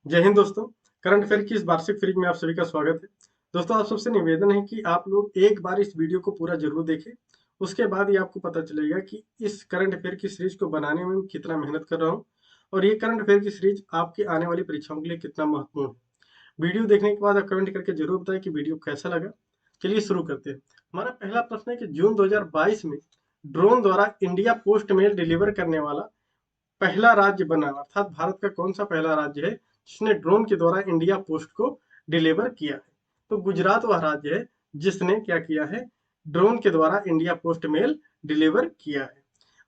जय हिंद दोस्तों। Current affair की इस वार्षिक सीरीज में आप सभी का स्वागत है। दोस्तों, आप सबसे निवेदन है कि आप लोग एक बार इस वीडियो को पूरा जरूर देखें। उसके बाद ही आपको पता चलेगा कि इस करंट अफेयर की सीरीज को बनाने में मैं कितना मेहनत कर रहा हूँ और ये करंट अफेयर की सीरीज आपकी आने वाली परीक्षाओं के लिए कितना महत्वपूर्ण है। वीडियो देखने के बाद आप कमेंट करके जरूर बताएं कि वीडियो कैसा लगा। चलिए शुरू करते हैं। हमारा पहला प्रश्न है कि जून 2022 में ड्रोन द्वारा इंडिया पोस्ट मेल डिलीवर करने वाला पहला राज्य बना, अर्थात भारत का कौन सा पहला राज्य है जिसने ड्रोन के द्वारा इंडिया पोस्ट को डिलीवर किया है। तो गुजरात वह राज्य है जिसने क्या किया है, ड्रोन के द्वारा इंडिया पोस्ट मेल डिलीवर किया है।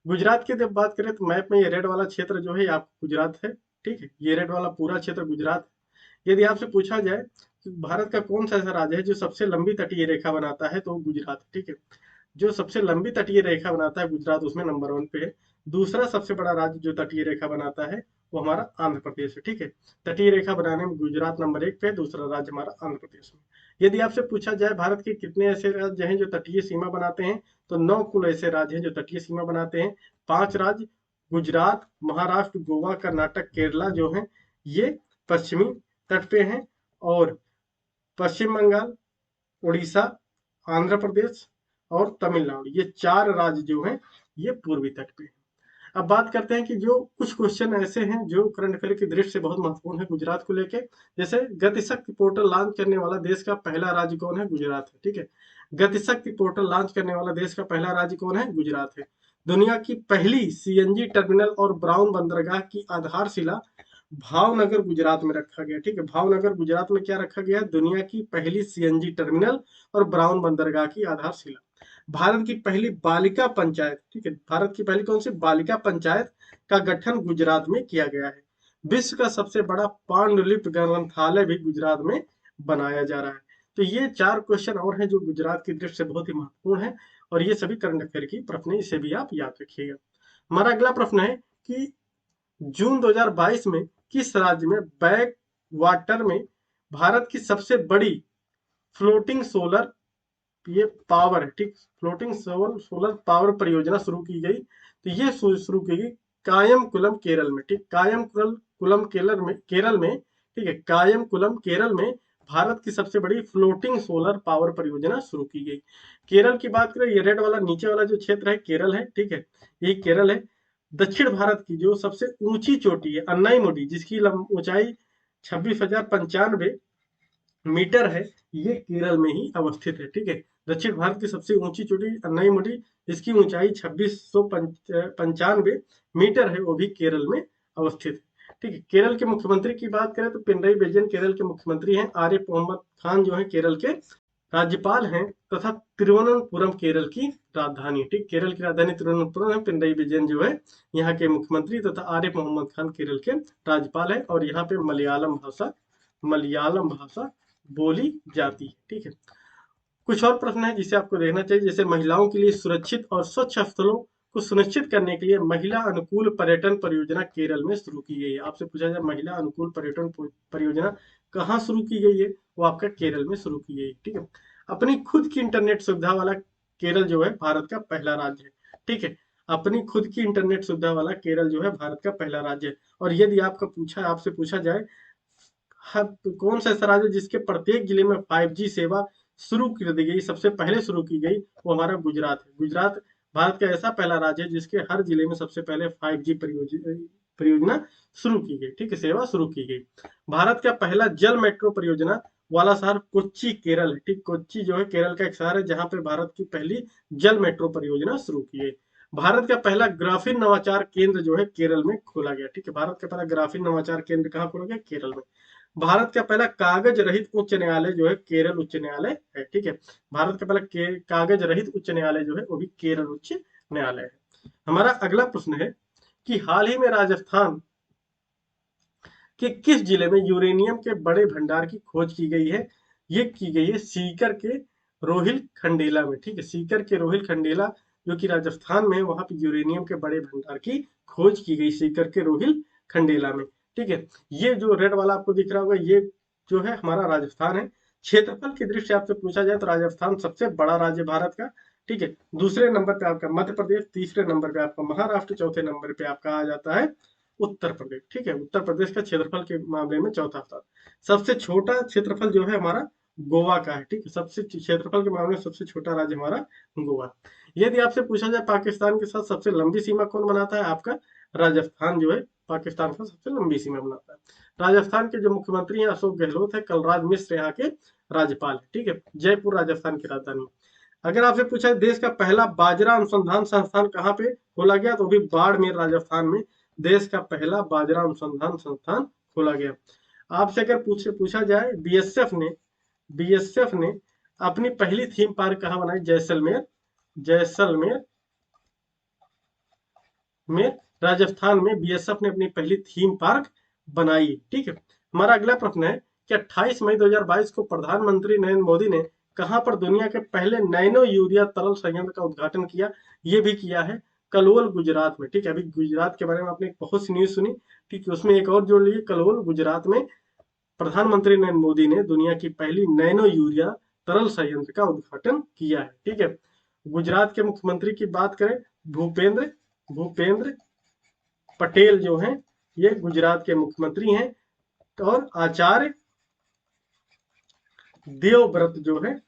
गुजरात की जब बात करें तो मैप में ये रेड वाला क्षेत्र जो है आपको गुजरात है। ठीक है, ये रेड वाला पूरा क्षेत्र गुजरात है। यदि आपसे पूछा जाए कि भारत का कौन सा ऐसा राज्य है जो सबसे लंबी तटीय रेखा बनाता है, तो गुजरात है। ठीक है, जो सबसे लंबी तटीय रेखा बनाता है गुजरात उसमें नंबर 1 पे है। दूसरा सबसे बड़ा राज्य जो तटीय रेखा बनाता है वो हमारा आंध्र प्रदेश है। ठीक है, तटीय रेखा बनाने में गुजरात नंबर 1 पे है, दूसरा राज्य हमारा आंध्र प्रदेश में। यदि आपसे पूछा जाए भारत के कितने ऐसे राज्य हैं जो तटीय सीमा बनाते हैं, तो 9 कुल ऐसे राज्य हैं जो तटीय सीमा बनाते हैं। 5 राज्य गुजरात, महाराष्ट्र, गोवा, कर्नाटक, केरला जो है ये पश्चिमी तट पे हैं। और पश्चिम बंगाल, उड़ीसा, आंध्र प्रदेश और तमिलनाडु, ये 4 राज्य जो हैं ये पूर्वी तट पे हैं। अब बात करते हैं कि जो कुछ क्वेश्चन ऐसे हैं जो करंट अफेयर की दृष्टि से बहुत महत्वपूर्ण है गुजरात को लेके। जैसे गतिशक्ति पोर्टल लॉन्च करने वाला देश का पहला राज्य कौन है? गुजरात है। ठीक है, गतिशक्ति पोर्टल लॉन्च करने वाला देश का पहला राज्य कौन है? गुजरात है। दुनिया की पहली सीएनजी टर्मिनल और ब्राउन बंदरगाह की आधारशिला भावनगर गुजरात में रखा गया। ठीक है, भावनगर गुजरात में क्या रखा गया? दुनिया की पहली सीएनजी टर्मिनल और ब्राउन बंदरगाह की आधारशिला। भारत की पहली बालिका पंचायत, ठीक है, भारत की पहली कौन सी बालिका पंचायत का गठन गुजरात में किया गया है। विश्व का सबसे बड़ा पांडुलिपि ग्रंथालय भी गुजरात में बनाया जा रहा है। तो ये 4 क्वेश्चन और हैं जो गुजरात की दृष्टि से बहुत ही महत्वपूर्ण है और ये सभी करंट अफेयर की प्रश्न है, इसे भी आप याद रखिएगा। हमारा अगला प्रश्न है कि जून 2022 में किस राज्य में बैक वाटर में भारत की सबसे बड़ी फ्लोटिंग सोलर ये पावर है, ठीक, फ्लोटिंग सोलर पावर परियोजना शुरू की गई। तो ये शुरू की गई कायमकुलम केरल में। ठीक, कायमकुलम केरल में ठीक है, कायमकुलम केरल में भारत की सबसे बड़ी फ्लोटिंग सोलर पावर परियोजना शुरू की गई। केरल की बात करें, ये रेड वाला नीचे वाला जो क्षेत्र है केरल है। ठीक है, ये केरल है। दक्षिण भारत की जो सबसे ऊंची चोटी है अन्नाईमुडी, जिसकी ऊंचाई 26,095 मीटर है, ये केरल में ही अवस्थित है। ठीक है, दक्षिण भारत की सबसे ऊंची चोटी अन्नाईमुडी, इसकी ऊंचाई 2695 मीटर है, वो भी केरल में अवस्थित है। ठीक है, केरल के मुख्यमंत्री की बात करें तो पिनरई विजयन केरल के मुख्यमंत्री हैं। आरिफ मोहम्मद खान जो है केरल के राज्यपाल हैं तथा तिरुवनंतपुरम केरल की राजधानी है। ठीक, केरल की राजधानी तिरुवनंतपुरम है। पिनरई विजयन जो है यहाँ के मुख्यमंत्री तथा आरिफ मोहम्मद खान केरल के राज्यपाल है और यहाँ पे मलयालम भाषा बोली जाती है। ठीक है, कुछ और प्रश्न है जिसे आपको देखना चाहिए, जैसे महिलाओं के लिए सुरक्षित और स्वच्छ स्थलों को सुनिश्चित करने के लिए महिला अनुकूल पर्यटन परियोजना केरल में शुरू की गई है। आपसे पूछा जाए महिला अनुकूल पर्यटन परियोजना कहाँ शुरू की गई है, वो आपका केरल में शुरू की गई है। ठीक है, अपनी खुद की इंटरनेट सुविधा वाला केरल जो है भारत का पहला राज्य है। ठीक है, अपनी खुद की इंटरनेट सुविधा वाला केरल जो है भारत का पहला राज्य है। और यदि आपसे पूछा जाए कौन सा ऐसा राज्य जिसके प्रत्येक जिले में 5G सेवा शुरू कर दी गई, सबसे पहले शुरू की गई, वो हमारा गुजरात है। गुजरात भारत का ऐसा पहला राज्य है जिसके हर जिले में सबसे पहले 5G परियोजना शुरू की गई। ठीक है, सेवा शुरू की गई। भारत का पहला जल मेट्रो परियोजना वाला शहर कोच्चि केरल है। ठीक, कोच्चि जो है केरल का एक शहर है जहां पे भारत की पहली जल मेट्रो परियोजना शुरू की गई। भारत का पहला ग्राफीन नवाचार केंद्र जो है केरल में खोला गया। ठीक है, भारत का पहला ग्राफीन नवाचार केंद्र कहाँ खोला गया? केरल में। भारत का पहला कागज रहित उच्च न्यायालय जो है केरल उच्च न्यायालय है। ठीक है, भारत का पहला कागज रहित उच्च न्यायालय जो है वो भी केरल उच्च न्यायालय है। हमारा अगला प्रश्न है कि हाल ही में राजस्थान के किस जिले में यूरेनियम के बड़े भंडार की खोज की गई है? ये की गई है सीकर के रोहिल खंडेला में। ठीक है, सीकर के रोहिल खंडेला जो कि राजस्थान में है, वहां पे यूरेनियम के बड़े भंडार की खोज की गई सीकर के रोहिल खंडेला में। ठीक है, ये जो रेड वाला आपको दिख रहा होगा ये जो है हमारा राजस्थान है। क्षेत्रफल की दृष्टि से आपसे पूछा जाए तो राजस्थान सबसे बड़ा राज्य भारत का। ठीक है, दूसरे नंबर पे आपका मध्य प्रदेश, तीसरे नंबर पे आपका महाराष्ट्र, चौथे नंबर पे आपका आ जाता है उत्तर प्रदेश। ठीक है, उत्तर प्रदेश का क्षेत्रफल के मामले में चौथा स्थान। सबसे छोटा क्षेत्रफल जो है हमारा गोवा का है। ठीक है, सबसे क्षेत्रफल के मामले में सबसे छोटा राज्य हमारा गोवा। यदि आपसे पूछा जाए पाकिस्तान के साथ सबसे लंबी सीमा कौन बनाता है, आपका राजस्थान जो है पाकिस्तान का सबसे लंबी सीमा बनाता है। राजस्थान के जो मुख्यमंत्री हैं अशोक गहलोत है, कलराज मिश्र यहाँ के राज्यपाल है। ठीक है, जयपुर राजस्थान की राजधानी। अगर आपसे पूछा है देश का पहला बाजरा अनुसंधान संस्थान कहाँ पे खोला गया, तो भी बाड़मेर राजस्थान में देश का पहला बाजरा अनुसंधान संस्थान खोला गया। आपसे अगर पूछा जाए बीएसएफ ने अपनी पहली थीम पार्क कहाँ बनाई, जैसलमेर में राजस्थान में बीएसएफ ने अपनी पहली थीम पार्क बनाई। ठीक है, हमारा अगला प्रश्न है कि 28 मई 2022 को प्रधानमंत्री नरेंद्र मोदी ने कहां पर दुनिया के पहले नैनो यूरिया तरल संयंत्र का उद्घाटन किया, ये भी किया है कलोल गुजरात में। ठीक है, अभी गुजरात के बारे में आपने बहुत सी न्यूज सुनी, ठीक है, उसमें एक और जोड़ लीजिए, कलोल गुजरात में प्रधानमंत्री नरेंद्र मोदी ने दुनिया की पहली नैनो यूरिया तरल संयंत्र का उद्घाटन किया है। ठीक है, गुजरात के मुख्यमंत्री की बात करें, भूपेंद्र पटेल जो हैं ये गुजरात के मुख्यमंत्री हैं, और आचार्य देवव्रत जो है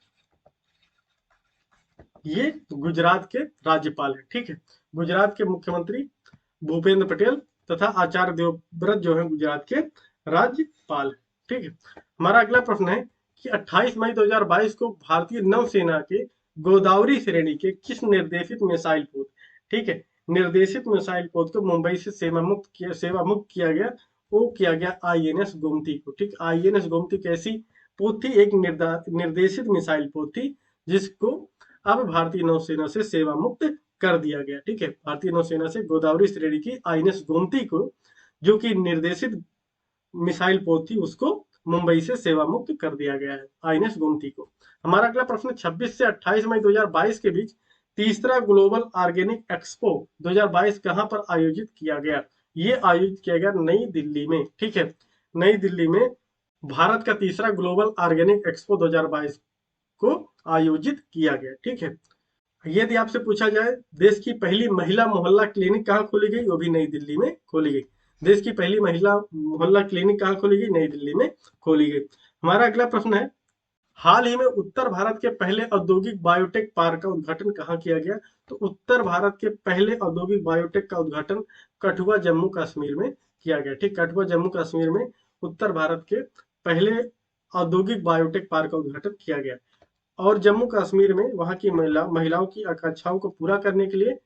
ये गुजरात के राज्यपाल है। ठीक है, गुजरात के मुख्यमंत्री भूपेंद्र पटेल तथा आचार्य देवव्रत जो है गुजरात के राज्यपाल है। ठीक है, हमारा अगला प्रश्न है कि 28 मई 2022 को भारतीय नौसेना के गोदावरी श्रेणी के किस निर्देशित मिसाइल पोत, ठीक है, निर्देशित मिसाइल पोत को मुंबई से सेवा मुक्त किया गया, वो किया गया आईएनएस गोमती को। ठीक, आईएनएस गोमती कैसी पोत थी, एक निर्देशित मिसाइल पोत थी जिसको अब भारतीय नौसेना से सेवा मुक्त कर दिया गया। ठीक है, भारतीय नौसेना से गोदावरी श्रेणी की आईएनएस गोमती को, जो कि निर्देशित मिसाइल पोत थी, उसको मुंबई से सेवा मुक्त कर दिया गया है, आईएनएस गोमती को। हमारा अगला प्रश्न 26 से 28 मई 2022 के बीच तीसरा ग्लोबल ऑर्गेनिक एक्सपो 2022 कहां पर आयोजित किया गया, ये आयोजित किया गया नई दिल्ली में। ठीक है, नई दिल्ली में भारत का तीसरा ग्लोबल ऑर्गेनिक एक्सपो 2022 को आयोजित किया गया। ठीक है, यदि आपसे पूछा जाए देश की पहली महिला मोहल्ला क्लिनिक कहाँ खोली गई, वो भी नई दिल्ली में खोली गई। देश की पहली महिला मोहल्ला क्लिनिक कहाँ खोली गई, नई दिल्ली में खोली गई। हमारा अगला प्रश्न है हाल ही में उत्तर भारत के पहले औद्योगिक बायोटेक पार्क का उद्घाटन कहाँ किया गया, तो उत्तर भारत के पहले औद्योगिक बायोटेक का उद्घाटन कठुआ जम्मू कश्मीर में किया गया। ठीक, कठुआ जम्मू कश्मीर में उत्तर भारत के पहले औद्योगिक बायोटेक पार्क का उद्घाटन किया गया, और जम्मू कश्मीर में वहां की महिलाओं की आकांक्षाओं को पूरा करने के लिए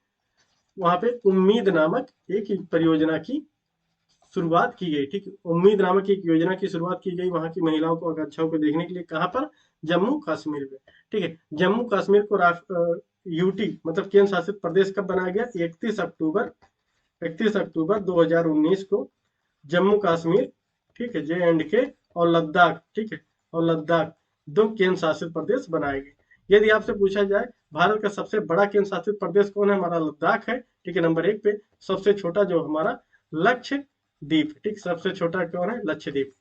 वहां पे उम्मीद नामक एक परियोजना की शुरुआत की गई। ठीक, उम्मीद नामक एक योजना की शुरुआत की गई वहां की महिलाओं को आकांक्षाओं को देखने के लिए। कहां पर, जम्मू कश्मीर में। ठीक है, जम्मू कश्मीर को यूटी मतलब केंद्र शासित प्रदेश कब बनाया गया, 31 अक्टूबर 2019 को जम्मू कश्मीर, ठीक है, JNK और लद्दाख, ठीक है, और लद्दाख दो केंद्र शासित प्रदेश बनाए गए। यदि आपसे पूछा जाए भारत का सबसे बड़ा केंद्र शासित प्रदेश कौन है, हमारा लद्दाख है। ठीक है, नंबर 1 पे। सबसे छोटा जो हमारा लक्षद्वीप। ठीक, सबसे छोटा कौन है, लक्षद्वीप।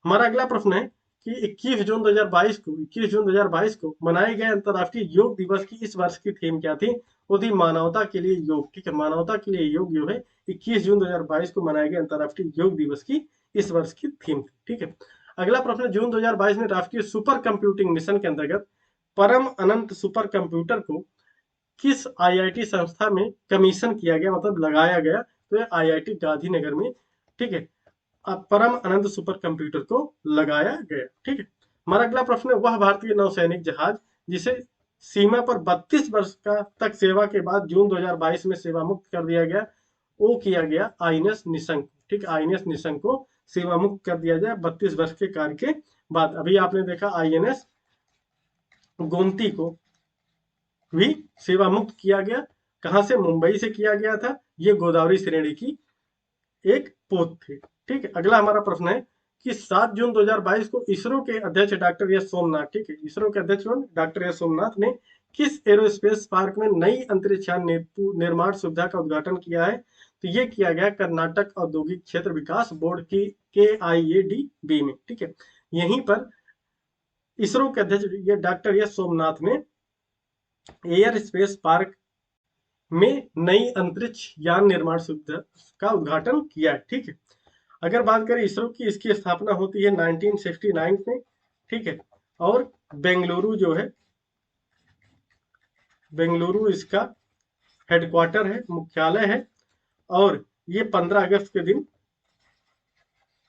हमारा अगला प्रश्न है कि 21 जून 2022 को मनाए गए अंतर्राष्ट्रीय योग दिवस की इस वर्ष की थीम क्या थी, वो थी मानवता के लिए योग। ठीक है, मानवता के लिए योग जो है 21 जून 2022 को मनाए गए अंतर्राष्ट्रीय योग दिवस की इस वर्ष की थीम थी। ठीक है, अगला प्रश्न, जून 2022 में राष्ट्रीय सुपर कंप्यूटिंग मिशन के अंतर्गत परम अनंत सुपर कंप्यूटर को किस आईआईटी संस्था में कमीशन किया गया, मतलब लगाया गया, तो ये आईआईटी गांधीनगर में, ठीक है, परम अनंत सुपर कंप्यूटर को लगाया गया। ठीक है, हमारा अगला प्रश्न है वह भारतीय नौसैनिक जहाज जिसे सीमा पर 32 वर्ष का तक सेवा के बाद जून 2022 में सेवा मुक्त कर दिया गया, वो किया गया आईएनएस निशंक। ठीक, आईएनएस निशंक को सेवा मुक्त कर दिया जाए 32 वर्ष के कार्य के बाद। अभी आपने देखा आईएनएस गोमती को भी सेवा मुक्त किया गया, कहां से, मुंबई से किया गया था। ये गोदावरी श्रेणी की एक पोत थी। ठीक है, अगला हमारा प्रश्न है कि 7 जून 2022 को इसरो के अध्यक्ष डॉक्टर एस सोमनाथ, ठीक है, इसरो के अध्यक्ष डॉक्टर एस सोमनाथ ने किस एरोस्पेस पार्क में नई अंतरिक्ष यान निर्माण सुविधा का उद्घाटन किया है, तो ये किया गया कर्नाटक औद्योगिक क्षेत्र विकास बोर्ड की KIADB में। ठीक है, यहीं पर इसरो के अध्यक्ष ये डॉक्टर एस सोमनाथ ने एयर स्पेस पार्क में नई अंतरिक्ष यान निर्माण सुविधा का उद्घाटन किया है। ठीक है, अगर बात करें इसरो की, इसकी स्थापना होती है 1969 में। ठीक है, और बेंगलुरु जो है, बेंगलुरु इसका हेडक्वार्टर है, मुख्यालय है। और ये 15 अगस्त के दिन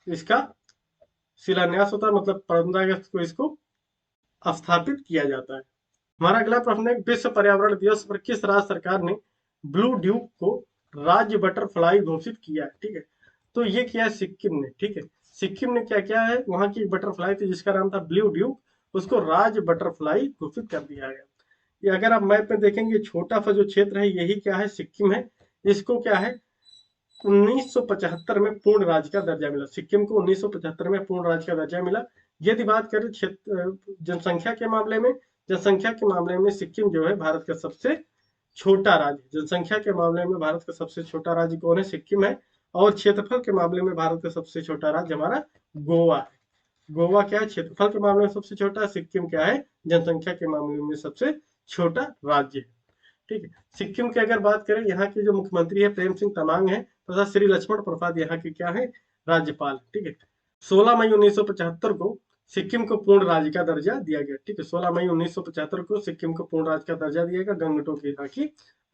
इसका शिलान्यास होता है, मतलब 15 अगस्त को इसको स्थापित किया जाता है। हमारा अगला प्रश्न है, विश्व पर्यावरण दिवस पर किस राज्य सरकार ने ब्लू ड्यूक को राज्य बटरफ्लाई घोषित किया है? ठीक है, तो ये किया है सिक्किम ने। ठीक है, सिक्किम ने क्या किया है, वहां की बटरफ्लाई थी जिसका नाम था ब्लू ड्यूक, उसको राज्य बटरफ्लाई घोषित कर दिया गया। ये अगर आप मैप में देखेंगे, छोटा सा जो क्षेत्र है यही क्या है, सिक्किम है। इसको क्या है, 1975 में पूर्ण राज्य का दर्जा मिला। सिक्किम को 1975 में पूर्ण राज्य का दर्जा मिला। यदि बात करें क्षेत्र जनसंख्या के मामले में, जनसंख्या के मामले में सिक्किम जो है भारत का सबसे छोटा राज्य। जनसंख्या के मामले में भारत का सबसे छोटा राज्य कौन है, सिक्किम है। और क्षेत्रफल के मामले में भारत का सबसे छोटा राज्य हमारा गोवा है। गोवा क्या है, क्षेत्रफल के मामले में सबसे छोटा, सिक्किम क्या है, जनसंख्या के मामले में सबसे छोटा राज्य है। ठीक है, सिक्किम की अगर बात करें, यहाँ के जो मुख्यमंत्री है प्रेम सिंह तमांग है, तथा श्री लक्ष्मण प्रसाद यहाँ के क्या है, राज्यपाल। ठीक है, 16 मई 1975 को सिक्किम को पूर्ण राज्य का दर्जा दिया गया। ठीक है, 16 मई 1975 को सिक्किम को पूर्ण राज्य का दर्जा दिया गया। गंगटोक यहाँ की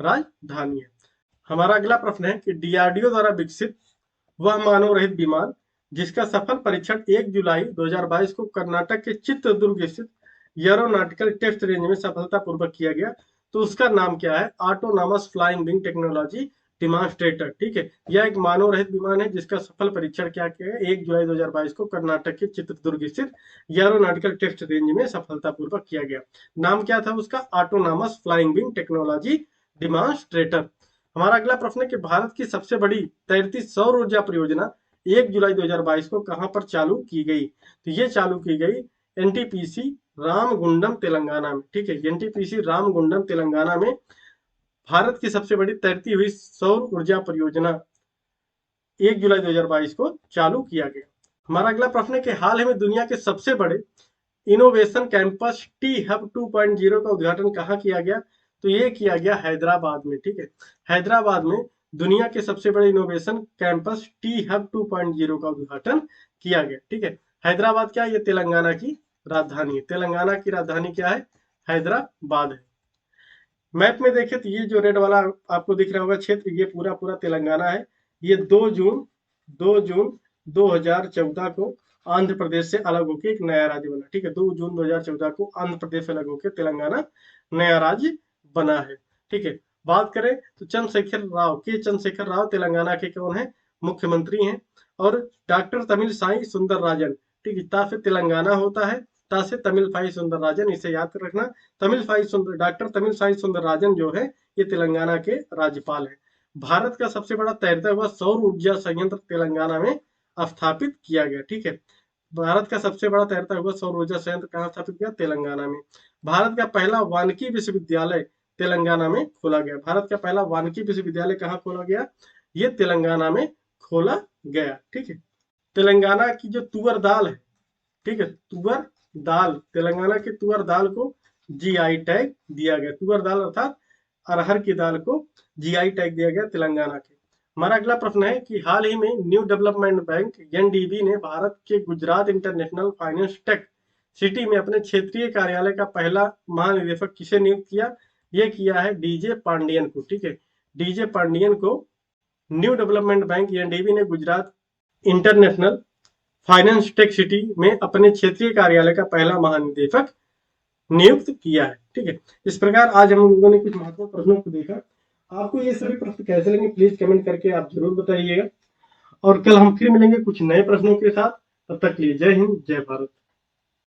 राजधानी है। हमारा अगला प्रश्न है कि डीआरडीओ द्वारा विकसित वह मानव रहित विमान जिसका सफल परीक्षण 1 जुलाई 2022 को कर्नाटक के चित्रदुर्ग स्थित एरोनॉटिकल टेस्ट रेंज में सफलतापूर्वक किया गया, तो उसका नाम क्या है, autonomous flying wing technology demonstrator. ठीक है, यह एक मानव रहित विमान है जिसका सफल परीक्षण क्या किया है, 1 जुलाई 2022 को कर्नाटक के चित्रदुर्ग स्थित एरोनॉटिकल टेस्ट रेंज में सफलतापूर्वक किया गया। नाम क्या था उसका, autonomous flying wing technology demonstrator. हमारा अगला प्रश्न है कि भारत की सबसे बड़ी तैरती सौर ऊर्जा परियोजना 1 जुलाई 2022 को कहां पर चालू की गई, तो ये चालू की गई एनटीपीसी रामगुंडम तेलंगाना में। ठीक है, एनटीपीसी रामगुंडम तेलंगाना में भारत की सबसे बड़ी तैरती हुई सौर ऊर्जा परियोजना 1 जुलाई 2022 को चालू किया गया। हमारा अगला प्रश्न है कि हाल ही में दुनिया के सबसे बड़े इनोवेशन कैंपस टी हब 2.0 का उद्घाटन कहाँ किया गया, तो ये किया गया हैदराबाद में। ठीक है, हैदराबाद में दुनिया के सबसे बड़े इनोवेशन कैंपस टी हब 2.0 का उद्घाटन किया गया। ठीक है, हैदराबाद क्या है, ये तेलंगाना की राजधानी है। तेलंगाना की राजधानी क्या है, हैदराबाद है। मैप में देखें तो ये जो रेड वाला आपको दिख रहा होगा क्षेत्र, ये पूरा पूरा तेलंगाना है। ये 2 जून 2014 को आंध्र प्रदेश से अलग होकर एक नया राज्य बना। ठीक है, 2 जून 2014 को आंध्र प्रदेश से अलग होकर तेलंगाना नया राज्य बना है। ठीक है, बात करें तो चंद्रशेखर राव तेलंगाना के कौन है, मुख्यमंत्री हैं। और डॉक्टर तमिलसाई सुंदरराजन, ठीक है, ता से तेलंगाना होता है, ता से तमिलसाई सुंदरराजन, इसे याद कर रखना। डॉक्टर तमिलसाई सुंदरराजन जो है ये तेलंगाना के राज्यपाल है। भारत का सबसे बड़ा तैरता हुआ सौर ऊर्जा संयंत्र तेलंगाना में स्थापित किया गया। ठीक है, भारत का सबसे बड़ा तैरता हुआ सौर ऊर्जा संयंत्र कहाँ स्थापित किया, तेलंगाना में। भारत का पहला वानिकी विश्वविद्यालय तेलंगाना में खोला गया। भारत का पहला वानिकी विश्वविद्यालय कहाँ खोला गया, ये तेलंगाना में खोला गया। ठीक है, तेलंगाना की जो तुअर दाल है, ठीक है, तुअर दाल, तेलंगाना की तुअर दाल को जीआई टैग दिया गया। तुअर दाल अर्थात अरहर की दाल को जीआई टैग दिया गया तेलंगाना के। हमारा अगला प्रश्न है कि हाल ही में न्यू डेवलपमेंट बैंक एनडीबी ने भारत के Gujarat international finance tech city में अपने क्षेत्रीय कार्यालय का पहला महानिदेशक किसे नियुक्त किया, ये किया है डीजे पांडियन को। ठीक है, डीजे पांडियन को न्यू डेवलपमेंट बैंक एनडीबी ने Gujarat international finance tech city में अपने क्षेत्रीय कार्यालय का पहला महानिदेशक नियुक्त किया है। ठीक है, इस प्रकार आज हम लोगों ने कुछ महत्वपूर्ण प्रश्नों को देखा। आपको ये सभी प्रश्न कैसे लगे प्लीज कमेंट करके आप जरूर बताइएगा। और कल हम फिर मिलेंगे कुछ नए प्रश्नों के साथ। तब तक के लिए जय हिंद, जय भारत।